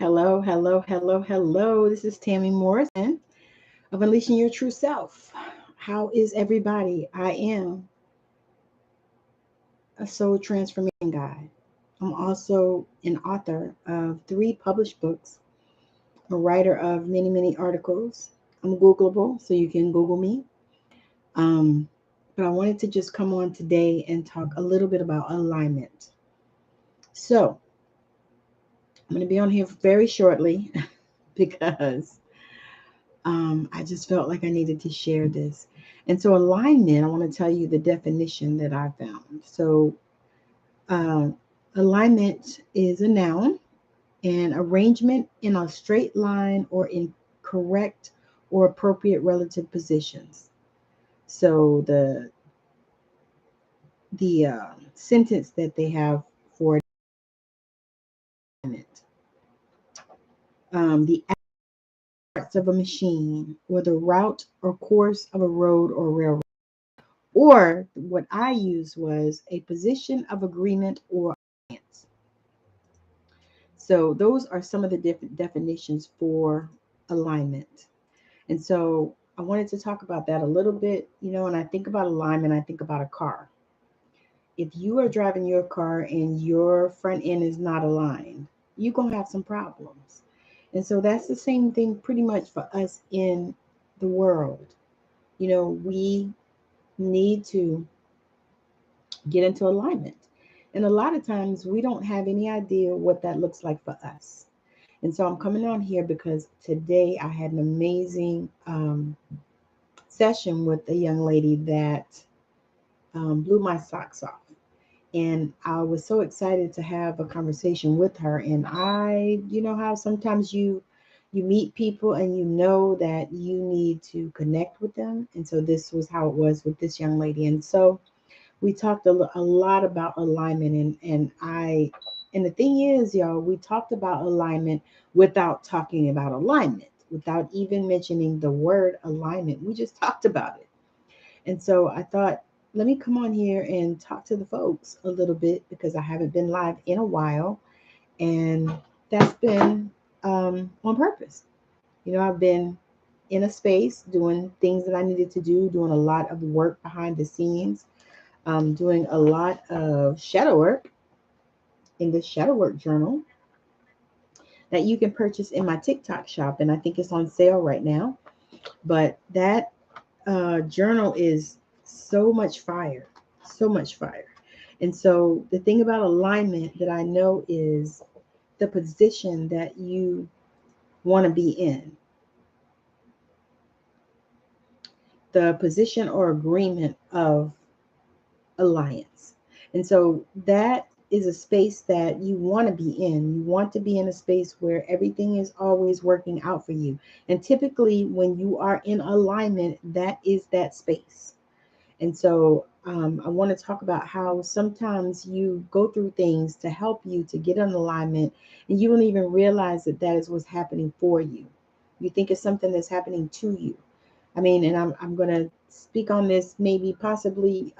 Hello, hello, hello, hello. This is Tammy Morrison of Unleashing Your True Self. How is everybody? I am a soul transformation guide. I'm also an author of 3 published books, a writer of many, many articles. I'm Googleable, so you can Google me. But I wanted to just come on today and talk a little bit about alignment. So I'm going to be on here very shortly because I just felt like I needed to share this. And so, alignment, I want to tell you the definition that I found. So, uh, alignment is a noun, and arrangement in a straight line or in correct or appropriate relative positions. So, the sentence that they have for alignment, the parts of a machine, or the route or course of a road or railroad. Or what I used was a position of agreement or alliance. So those are some of the different definitions for alignment. And so I wanted to talk about that a little bit. When I think about alignment, I think about a car. If you are driving your car and your front end is not aligned, you're going to have some problems. And so that's the same thing pretty much for us in the world. We need to get into alignment. And a lot of times we don't have any idea what that looks like for us. And so I'm coming on here because today I had an amazing session with a young lady that blew my socks off. And I was so excited to have a conversation with her. And you know how sometimes you meet people and you know that you need to connect with them. And so this was how it was with this young lady. And so we talked a lot about alignment, and the thing is, y'all, we talked about alignment without talking about alignment, without even mentioning the word alignment. We just talked about it. And so I thought, let me come on here and talk to the folks a little bit because I haven't been live in a while, and that's been on purpose. I've been in a space doing things that I needed to do, doing a lot of work behind the scenes, doing a lot of shadow work in the shadow work journal that you can purchase in my TikTok shop. And I think it's on sale right now. But that journal is so much fire, so much fire. And so the thing about alignment that I know is the position that you want to be in, the position or agreement of alliance. And so that is a space that you want to be in. You want to be in a space where everything is always working out for you. And typically, when you are in alignment, that is that space. And so I want to talk about how sometimes you go through things to help you to get in alignment, and you don't even realize that that is what's happening for you. You think it's something that's happening to you. I mean, and I'm going to speak on this, maybe possibly.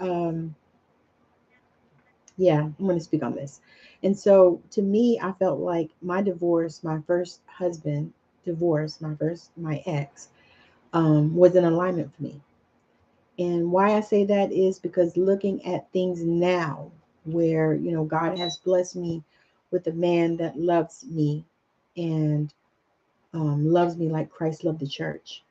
Yeah, I'm going to speak on this. And so to me, I felt like my divorce, my first husband divorce, my ex, was an alignment for me. And why I say that is because looking at things now, where, God has blessed me with a man that loves me and loves me like Christ loved the church.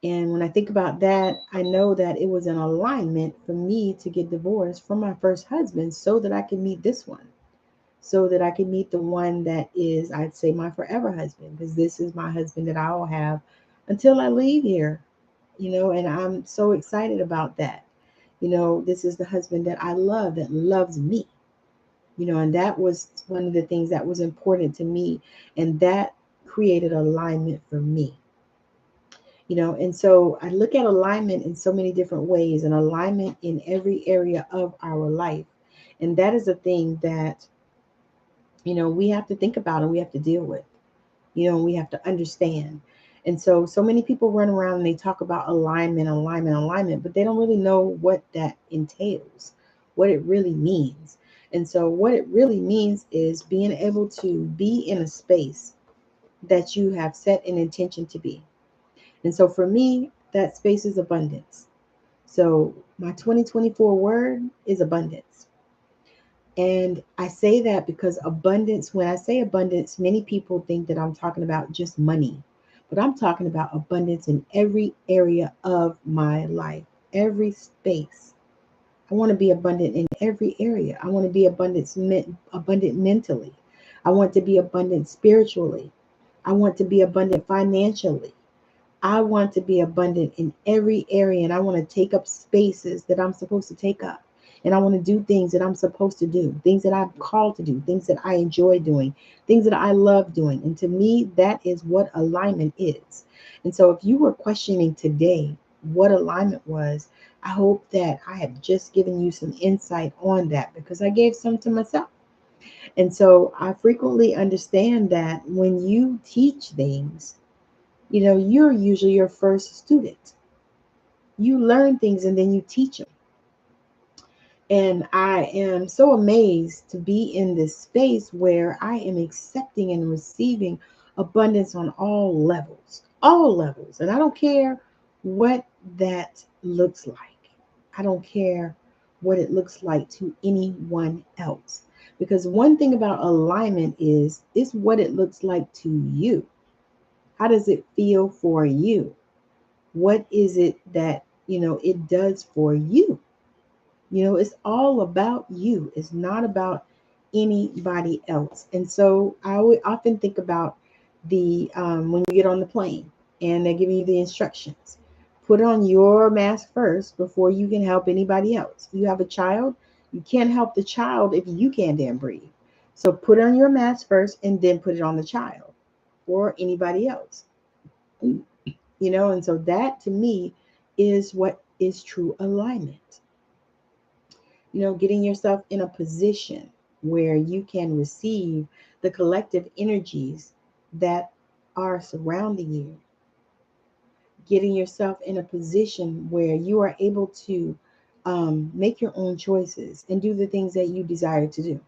And when I think about that, I know that it was an alignment for me to get divorced from my first husband so that I could meet this one, so that I could meet the one that is, I'd say, my forever husband, because this is my husband that I will have until I leave here, and I'm so excited about that. This is the husband that I love, that loves me, and that was one of the things that was important to me. And that created alignment for me. And so I look at alignment in so many different ways, and alignment in every area of our life. And that is a thing that, we have to think about and we have to deal with, and we have to understand. And so many people run around and they talk about alignment, alignment, alignment, but they don't really know what that entails, what it really means. And so what it really means is being able to be in a space that you have set an intention to be. And so for me, that space is abundance. So my 2024 word is abundance. And I say that because abundance, when I say abundance, many people think that I'm talking about just money, but I'm talking about abundance in every area of my life, every space. I want to be abundant in every area. I want to be abundant mentally. I want to be abundant spiritually. I want to be abundant financially. I want to be abundant in every area, and I want to take up spaces that I'm supposed to take up. And I want to do things that I'm supposed to do, things that I'm called to do, things that I enjoy doing, things that I love doing. And to me, that is what alignment is. And so if you were questioning today what alignment was, I hope that I have just given you some insight on that, because I gave some to myself. And so I frequently understand that when you teach things, you're usually your first student. You learn things and then you teach them. And I am so amazed to be in this space where I am accepting and receiving abundance on all levels, all levels. And I don't care what that looks like. I don't care what it looks like to anyone else. Because one thing about alignment is what it looks like to you. How does it feel for you? What is it that, it does for you? It's all about you. It's not about anybody else. And so I would often think about the when you get on the plane and they're giving you the instructions. Put on your mask first before you can help anybody else. If you have a child, you can't help the child if you can't damn breathe. So put on your mask first and then put it on the child or anybody else. And so that to me is what is true alignment. Getting yourself in a position where you can receive the collective energies that are surrounding you. Getting yourself in a position where you are able to make your own choices and do the things that you desire to do.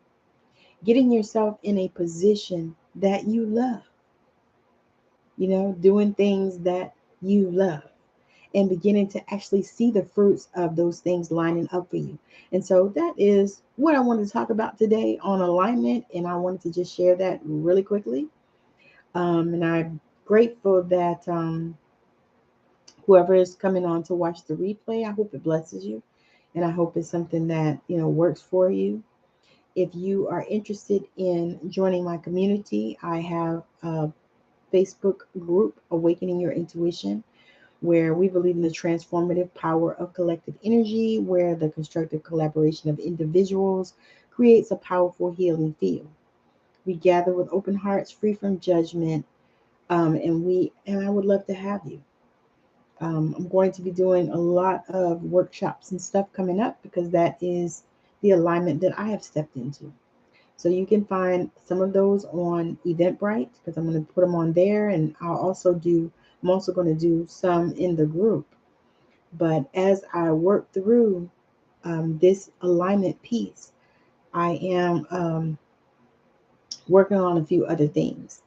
Getting yourself in a position that you love, doing things that you love, and beginning to actually see the fruits of those things lining up for you. And so that is what I wanted to talk about today on alignment. And I wanted to just share that really quickly. And I'm grateful that whoever is coming on to watch the replay, I hope it blesses you. And I hope it's something that, works for you. If you are interested in joining my community, I have a Facebook group, Awakening Your Intuition, where we believe in the transformative power of collective energy, where the constructive collaboration of individuals creates a powerful healing field. We gather with open hearts, free from judgment, and I would love to have you. I'm going to be doing a lot of workshops and stuff coming up because that is the alignment that I have stepped into. So you can find some of those on Eventbrite because I'm going to put them on there, and I'm also going to do some in the group. But as I work through this alignment piece, I am working on a few other things.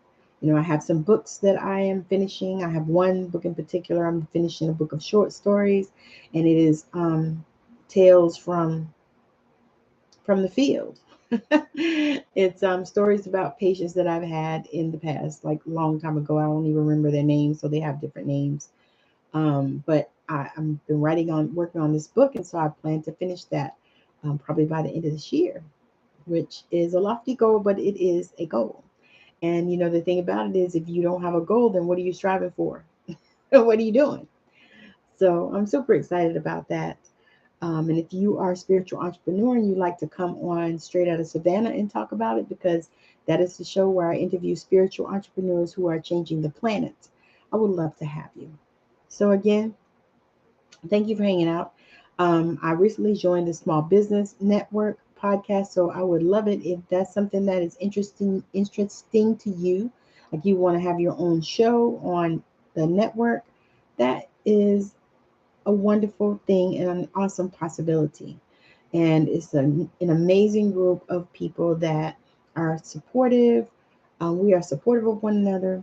I have some books that I am finishing. I have one book in particular. I'm finishing a book of short stories, and it is tales from the field. It's stories about patients that I've had in the past, like a long time ago. I don't even remember their names, so they have different names. But I'm been working on this book, and so I plan to finish that probably by the end of this year, which is a lofty goal, but it is a goal. And the thing about it is, if you don't have a goal, then what are you striving for? What are you doing? So I'm super excited about that. And if you are a spiritual entrepreneur and you'd like to come on Straight Out of Savannah and talk about it, because that is the show where I interview spiritual entrepreneurs who are changing the planet, I would love to have you. So again, thank you for hanging out. I recently joined the Small Business Network podcast, so I would love it if that's something that is interesting to you. Like you want to have your own show on the network, that is a wonderful thing and an awesome possibility. And it's an amazing group of people that are supportive. We are supportive of one another.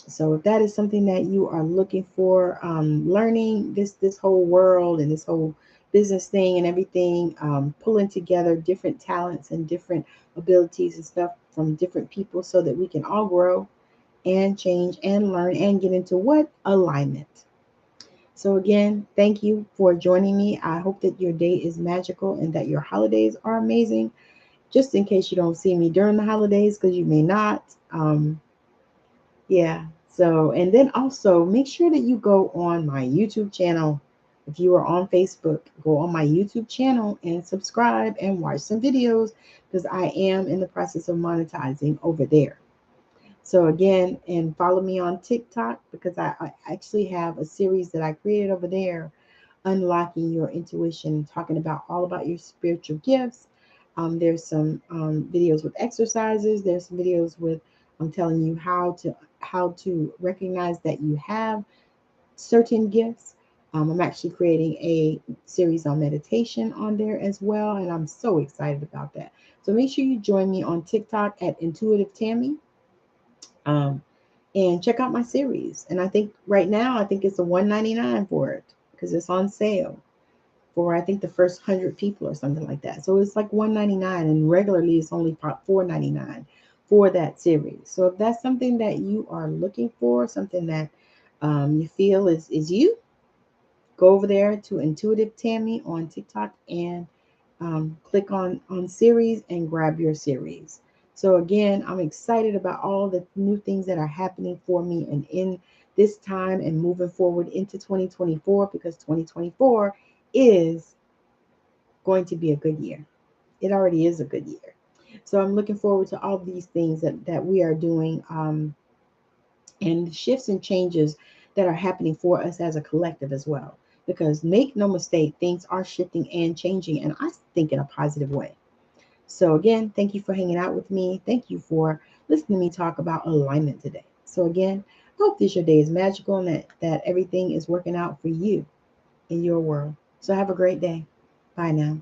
So if that is something that you are looking for, learning this whole world and this whole business thing and everything, pulling together different talents and different abilities and stuff from different people so that we can all grow and change and learn and get into what? Alignment. So again, thank you for joining me. I hope that your day is magical and that your holidays are amazing. Just in case you don't see me during the holidays, because you may not. Yeah. So, and then also make sure that you go on my YouTube channel. If you are on Facebook, go on my YouTube channel and subscribe and watch some videos because I am in the process of monetizing over there. So again, and follow me on TikTok because I actually have a series that I created over there, unlocking your intuition, talking about all about your spiritual gifts. There's some videos with exercises. There's some videos with I'm telling you how to recognize that you have certain gifts. I'm actually creating a series on meditation on there as well, and I'm so excited about that. So make sure you join me on TikTok at Intuitive Tammy. Um, and check out my series. And I think right now, I think it's a $199 for it because it's on sale for I think the first 100 people or something like that. So it's like $199, and regularly it's only $4.99 for that series. So if that's something that you are looking for, something that you feel is you, go over there to Intuitive Tammy on TikTok and click on series and grab your series. So again, I'm excited about all the new things that are happening for me and in this time and moving forward into 2024 because 2024 is going to be a good year. It already is a good year. So I'm looking forward to all these things that we are doing, and shifts and changes that are happening for us as a collective as well. Because make no mistake, things are shifting and changing, and I think in a positive way. So again, thank you for hanging out with me. Thank you for listening to me talk about alignment today. So again, I hope this your day is magical and that everything is working out for you in your world. So have a great day. Bye now.